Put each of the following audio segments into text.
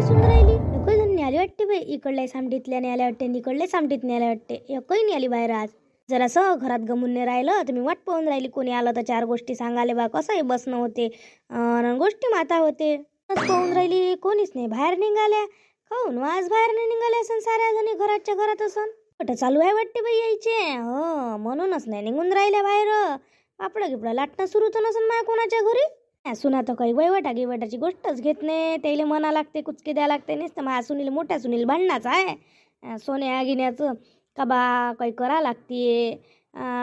दिसून राहिली. एकही जण न्याली वाटते बाई. इकडल्या सामटीतल्या न्यायला वाटते, इकडल्या सामटीत न्यायला वाटते. एकही न्याली बाहेर आज. जरासं घरात गमून नाही राहिलं तर मी वाट पाहून राहिली. कोणी आलं तर चार गोष्टी सांगाले बा. कसंही बसणं होते, गोष्टी माता होते. पाहून राहिली कोणीच नाही बाहेर निघाल्या. खाऊन आज बाहेर नाही निघाल्या असन साऱ्या जणी. घराच्या घरात असन. कुठं चालू आहे वाटते बाई यायचे. हो म्हणूनच नाही निघून राहिल्या बाहेर. पापड गिपडं लाटणं सुरू तर नसन माय कोणाच्या घरी. सुना तर काही वैवटा गिवटाची गोष्टच घेत नाही. त्याला मना लागते, कुचके द्या लागते. नुसतं माझ्या सुनील, मोठ्या सुनील भांडणाचं आहे. सोन्या गिन्याचं का बा काही करा लागते.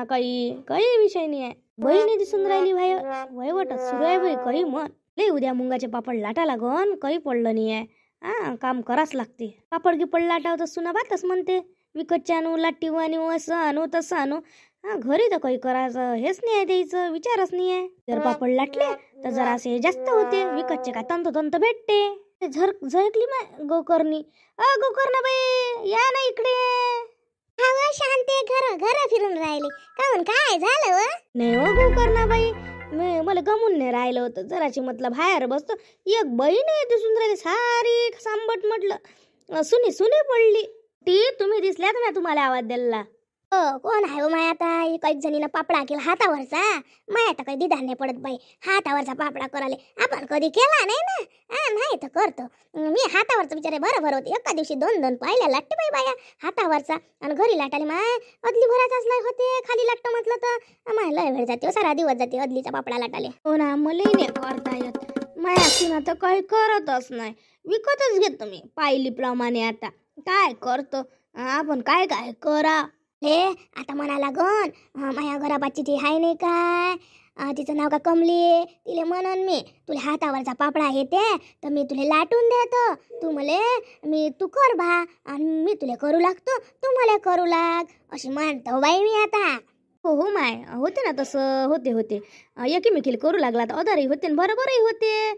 काही विषय नाही आहे. बहिणी दिसून राहिली बाई. वैवटच सुरू आहे बाई. काही मन लई उद्या मुंगाचे पापड लाटा लागन. काही पडलं नाही आहे. काम कराच लागते. पापड गिपड लाटाव तर सुना बातच म्हणते. विकतच्या आणू, लाटीव आणू, असं आणू तसं आणू. घरी तर काही करायचं हेच नाही आहे. द्यायचं विचारच नाही आहे. जर पापड लाटले तर जरासे जास्त होते. विकतचे का तंत भेटते. झरकली माय गोकर्णी. गोकर्णा बाई या ना इकडे. शांती घर फिरून राहिले काहून काय झालं व? नाही हो गोकर्णा बाई, मला गमून नाही राहिलं होतं. जराची मतलब बाहेर बसतो. एक बाई नाही दिसून राहिली. सारी सांबट म्हटलं सुनी पडली. ती तुम्ही दिसल्या तर मी तुम्हाला आवाज दिला. कोण आहे माय? आता काही जणीनं पापडा केला हातावरचा. माय आता काही दिदार नाही पडत बाई. हातावरचा पापडा कराले आपण कधी केला नाही ना. नाही तर करतो मी हातावरचा. बिचारे बरोबर होते. एका दिवशी दोन पाहिल्या लाटते बाई बाया हातावरचा. आणि घरी लाटाले माय अदली भराचाच लय होते. खाली लाटतो म्हटलं तर माय लय वेळ जाते. सारा दिवस जाते अदलीचा पापडा लाटाले. हो ना, मला नाही करता येत. माया सुना तर काही करतच नाही. विकतच घेतो मी पायली प्रमाणे. आता काय करतो आपण? काय करा हे आता म्हणा लागन. माझ्या घराबाची ती हाय नाही काय, तिचं नाव का कमली. तिले म्हणन मी तुला हातावरचा पापडा येते तर मी तुला लाटून देतो. तू कर बा आणि मी तुला करू लागतो. तू मला करू लाग अशी म्हणतो बाई मी आता. हो माय होते ना तसं. होते एकीमेकीला करू लागला तर अदारही होते बरोबरही होते.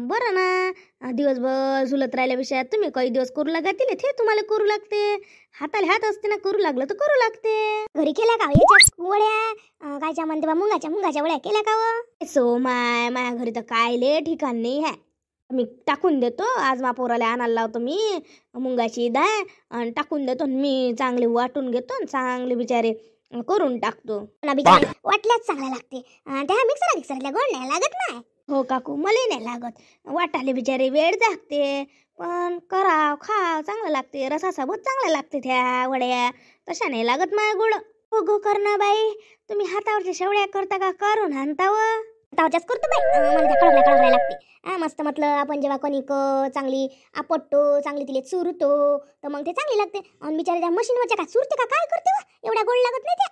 बरं ना, दिवसभर झुलत राहिल्यापेक्षा तुम्ही काही दिवस करू लागतील ते तुम्हाला करू लागते. हाताला हात असते ना, करू लागलं तर करू लागते. घरी केल्या का याच्या वड्या? कायच्या म्हणते बा मुंगाच्या वड्या केल्या का व? सो माया घरी तर कायले ठिकाण नाही आहे. मी टाकून देतो. आज मा पोराला आणायला लावतो मी मुंगाची डाळ आणि टाकून देतो. मी चांगले वाटून घेतो. चांगले बिचारे करून टाकतो. वाटल्याच चांगला लागते. त्या मिक्सरला गोड नाही लागत नाही. हो काकू, मला नाही लागत. वाटाले बिचारे वेळ लागते पण कराव खा चांगलं लागते. रसासोबत चांगलं लागते त्या वड्या. तशा नाही लागत माय गोड. हो गो करना बाई, तुम्ही हातावरच्या शेवड्या करता का करून आणता व? हातावरच्याच करतो बाई. मला त्या कळवल्या लागते. मस्त म्हटलं आपण जेव्हा कणिक चांगली आपटतो, चांगली तिला चुरतो तर मग ते चांगली लागते. आणि बिचारे त्या मशीनवरच्या काय चुरते का काय करते व? एवढ्या गोड लागत नाही त्या.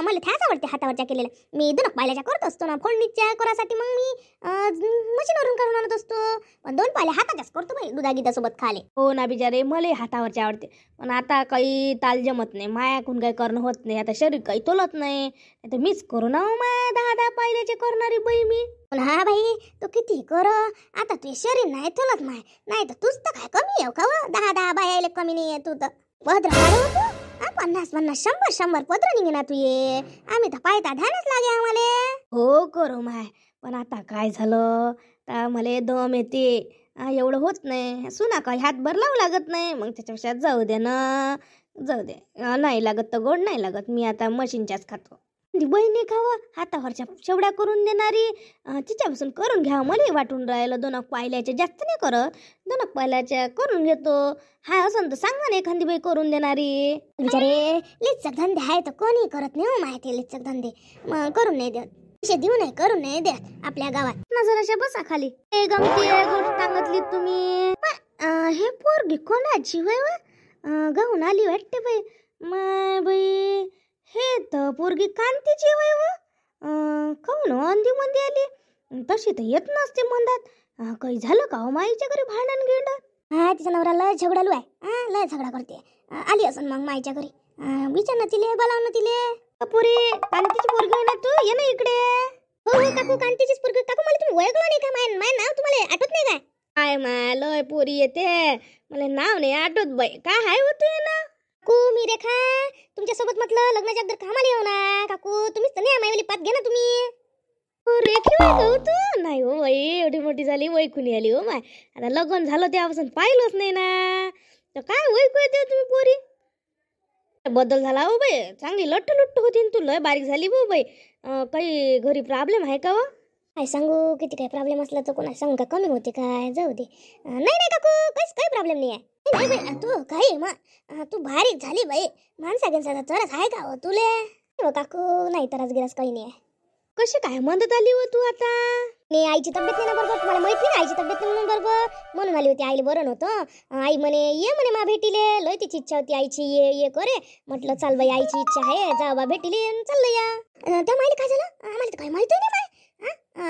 मला त्याच आवडते हातावरच्या केलेल्या. मी दोन पायल्याच्या करत असतो ना फोडणीच्या करासाठी. मग मी मशीनवरून करून आणत असतो. पण दोन पायल्या हाताच्याच करतो बाई दुधागीतासोबत खाले. हो ना बिचारे, मला हातावरचे आवडते. पण आता काही ताल जमत नाही. मायाकून काही करणं होत नाही. आता शरीर काही तोलत नाही. आता मीच करू ना माया 10 पायल्याचे करणारी बाई मी. हा बाई तू किती कर. आता तुझे शरीर नाही तोलत माय. नाही तर तूच तर काय कमी येऊ का व? 10 बायाले कमी नाही आहे. तू तर पदर काढू. 50 100 पदर निघे ना तुये. आम्ही तर पायता ध्यानच लागे आम्हाला. हो करू माय. पण आता काय झालं तर मला दम येते. एवढं होत नाही. सुना काही हातभर लावू लागत नाही. मग त्याच्यापेक्षा जाऊ दे ना. जाऊ दे. नाही लागत तर गोड नाही लागत. मी आता मशीनच्याच खातो. बहिणी खावं हातावरच्या शेवड्या करून देणारी. तिच्यापासून करून घ्यावं. मला वाटून राहिलं 2 पायल्याच्या जास्त नाही करत. 2 पायल्याच्या करून घेतो. हा असं तर सांगा ना एखादी बाई करून देणारी. बिचारे लिचक धंदे आहे तर कोणी करत नाही हो माहिती. लिचक धंदे करून नाही देत. पैसे देऊ नाही करून नाही देत आपल्या गावात. नजराशा बसा खाली. हे गमती गोष्ट सांगितली तुम्ही. हे पोरगी कोणाची होय व? गाऊन आली वाटते बाई. माय बाई हे तर पोरगी कांतीची होय व? काऊन अंधी मंदी आली? तशी तर येत नसते म्हणतात. काही झालं का हो माईच्या घरी भांडण गिंडण? तिचा नवरा लय झगडालू आहे. लय झगडा करते. आली असं मग माईच्या घरी. विचार ना तिले, बोलाव ना तिले. पुरी कांतीची पोरगी आहे ना तू? ये ना इकडे. हो काकू कांतीचीच पोरगी. काकू मला तुम्ही ओळखलं नाही का? माय नाव तुम्हाला आठवत नाही काय? काय माय लय पोरी येते. मला नाव नाही आठवत बाई. काय हाय होत ना? काकू मी रेखा तुमच्या सोबत म्हटलं लग्नाच्या अगोदर कामाला येऊ ना. काकू तुम्हीच तर नाही माईवाली पात घे ना तुम्ही. रेखी बाई गं तू? नाही हो बाई, एवढी मोठी झाली वैकुनी आली हो माय. आता लग्न झालं तेव्हापासून पाहिलंच नाही ना. तर काय वैकू येते तुम्ही पोरी? बदल झाला हो बाई, चांगली लट्ट लुट्ट होती न तू, लय बारीक झाली हो बाई. काही घरी प्रॉब्लेम आहे का हो? काय सांगू, किती काय प्रॉब्लेम असला तर कोणा सांगू का कमी होते काय, जाऊ दे. नाही नाही काकू, काही प्रॉब्लेम नाही आहे. नाही बाई, तू काही मग तू बारीक झाली बाई. माणसा गेनसा तरच आहे का हो तुले? हो काकू, नाही तरच गिरास काही नाही आहे. कशी काय मदत आली हो तू आता? नाही, आईची तब्येत नाही ना बरोबर, तुम्हाला माहित नाही आईची तब्येत नाही म्हणून बरोबर म्हणून आली होती. आईला बरं नव्हतं. आई म्हणे ये म्हणे मा भेटीले, लय तिची इच्छा होती आईची, ये ये करे. म्हटलं चाल बाई, आईची इच्छा आहे, जा बा भेटीले, चाललं या. त्या माईला काय झालं आम्हाला तर काही माहिती नाही बाई.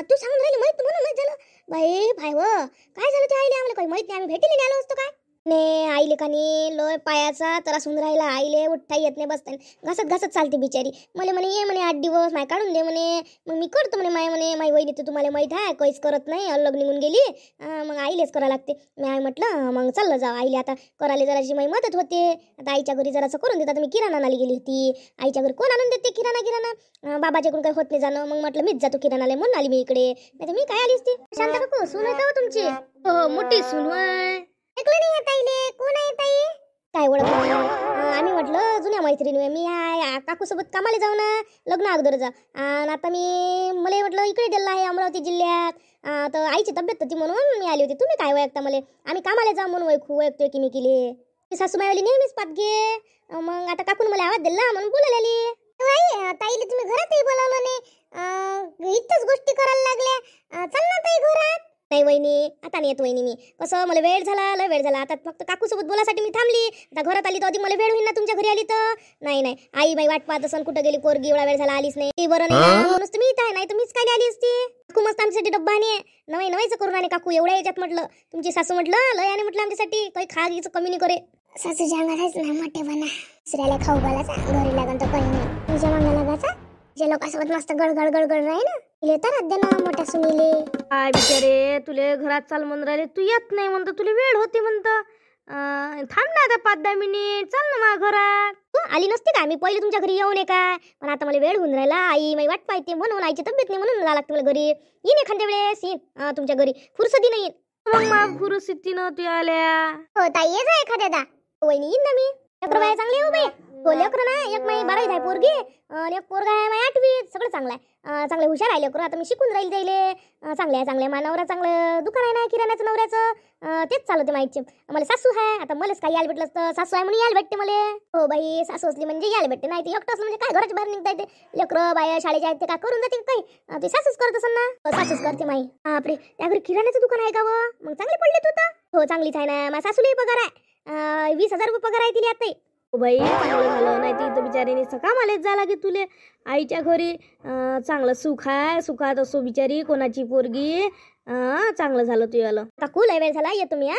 तू सांगून राहिली माहित म्हणून माहित झालं बाई. भाई व काय झालं त्या आईले, आम्हाला काही माहित नाही, आम्ही भेटीले नाही आलो असतो काय. ने आईले कानी लय पायाचा त्रास होऊन राहिला. आईले उठता येत नाही, बसता घसत घसत चालते बिचारी. मला म्हणे ये म्हणे 8 दिवस माय काढून दे म्हणे. मग मी करतो म्हणे. माय म्हणे माई वहिनी तर तुम्हाला माहीत आहे काहीच करत नाही, अलग निघून गेली. मग आईलेच करा लागते. मी आई म्हटलं मग चाललं जाऊ. आईले आता करायला जराशी माई मदत होते. आता आईच्या घरी जरासं करून देतात. मी किराणा आणायला गेली होती. आईच्या घरी कोण आणून देते किराणा? बाबाच्याकडून काही होत नाही जाणं. मग म्हटलं मीच जातो किराणाला, म्हणून आली मी इकडे. नाही तर मी काय आली असती. शांत काकू सून आहे का तुमची? हो, मोठी सून आहे. ऐकलं नाही आहे ताईले? कोण आहे ताई? काय ओळख नाही. आम्ही म्हटलं जुन्या मैत्रिणी. मी काकूसोबत कामाला जाऊ ना, लग्न अगोदर जा. आणि आता मला म्हटलं इकडे दिलं आहे अमरावती जिल्ह्यात. तर आईची तब्येत होती म्हणून मी आली होती. तुम्ही काय ओळखता मला? आम्ही कामाला जा म्हणून ओळखतोय की मी केली. सासूमाईवाली नेहमीच पात घे. मग आता काकून मला आवाज दिला म्हणून बोलायला आली. ताईले तुम्ही घरातही बोलावलं नाही, इथंच गोष्टी करायला लागल्या. चल ना ताई घरात. नाही वहिनी, आता नाही येत वहिनी. मी कसं मला वेळ झाला, लय वेळ झाला. आता फक्त काकूसोबत बोलासाठी मी थांबली. आता घरात आली तर अधिक मला वेळ होईल ना तुमच्या घरी आली तर. नाही आई बाई वाट पाहत असन, कुठं गेली पोरगी, एवढा वेळ झाला आलीच नाही. ती बरं नाही म्हणूनच तुम्ही इथं आहे, नाही तर मीच काय आली असती. काकू मस्त आमच्यासाठी डब्बा आणि नवायचं करून आणे काकू. एवढ्या याच्यात म्हटलं तुमची सासू म्हटलं लय आणि म्हटलं आमच्यासाठी काही खायचं कमी नाही करे. सासू जांगाच ना मोठे बना, दुसऱ्याला खाऊ घालायचा, घरी लागन तर काही नाही. तुझ्या मागं लागायचा, जे लोकांसोबत मस्त गडगड गडगड राही ना. इले तर अद्या ना मोठ्या सुनीले. काय बिचारे, तुले घरात चाल म्हणून राहिले, तू येत नाही म्हणतो. तुला वेळ होती म्हणतं. थांब ना आता 5-10 मिनिट, चाल ना माझ्या घरात. तू आली नसते का? मी पहिले तुमच्या घरी येऊ नये काय? पण आता मला वेळ होऊन राहिला. आई मी वाट पाहते म्हणून, आईची तब्येत नाही म्हणून जा लागते मला घरी. येईन एखाद्या वेळेस येईन तुमच्या घरी, फुरसती नाही. मग मग फुरस्थिती नव्हती आल्या. हो ताई, ये जा एखाद्यादा. वहिनी येईन ना मी. लेकरं बाय चांगले हो बाई. हो लेकरं ना, एक माई 12वीत आहे पोरगी, आणि एक पोरगा आहे माई 8वीत. सगळं चांगलं आहे. चांगले हुशार आहे लेकरं. आता मी शिकून राहील त्याले. चांगले मानवरा, चांगलं दुकान आहे ना किराण्याचं नवऱ्याचं. तेच चालवते माईचे. मला सासू आहे. आता मलाच काही यायला भेटलं असतं, सासू आहे म्हणून यायला भेटते मला. हो बाई, सासू असली म्हणजे यायला भेटते. नाही ते एकटं असलं म्हणजे काय घराच्या बाहेर निघता येते. लेकरं बाया शाळेच्या आहेत ते काय करून जाते काही? ते सासूच करत असेल ना. सासूच करते माई. बापरे, त्या घरी किराण्याचं दुकान आहे का व? मग चांगले पडले तू तर. हो चांगलीच आहे ना. माझ्या सासूलाही पगार आहे. 20,000 रुपये पगार आहे तिला आता. बाई चांगलं झालं. नाही तर बिचारीने सकामालेच जा लागे तुले. आईच्या घरी चांगलं सुख आहे. सुखात असो बिचारी कोणाची पोरगी. चांगलं झालं तू आलं. काकू लय वेळ झाला, येतो मी.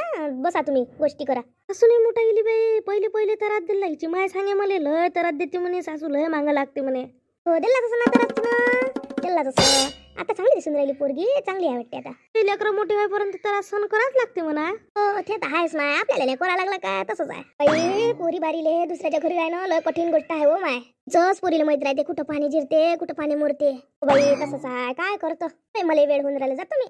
बसा तुम्ही, गोष्टी करा. सासू नाही मोठा गेली बाई. पहिले तरात दिला. हिची माय सांगे मला लय तरात देते म्हणे. सासू लय मागा लागते म्हणे. हो दिला तसं ना तर दिला तसं. आता चांगली दिसून राहिली पोरगी, चांगली आहे वाटते. आता लेकरं मोठी होईपर्यंत तर सण करावंच लागते म्हणा. हो ते तर आहेच माय. आपल्याला नाही करा लागला काय, तसंच आहे बाई. पोरी बारीले दुसऱ्याच्या घरी राहणं लय कठीण गोष्ट आहे हो माय. जस पोरीला माहित राहते कुठं पाणी जिरते, कुठं पाणी मुरते. बाई तसंच आहे. काय करतो मला वेळ होऊन राहिला, जातो मी.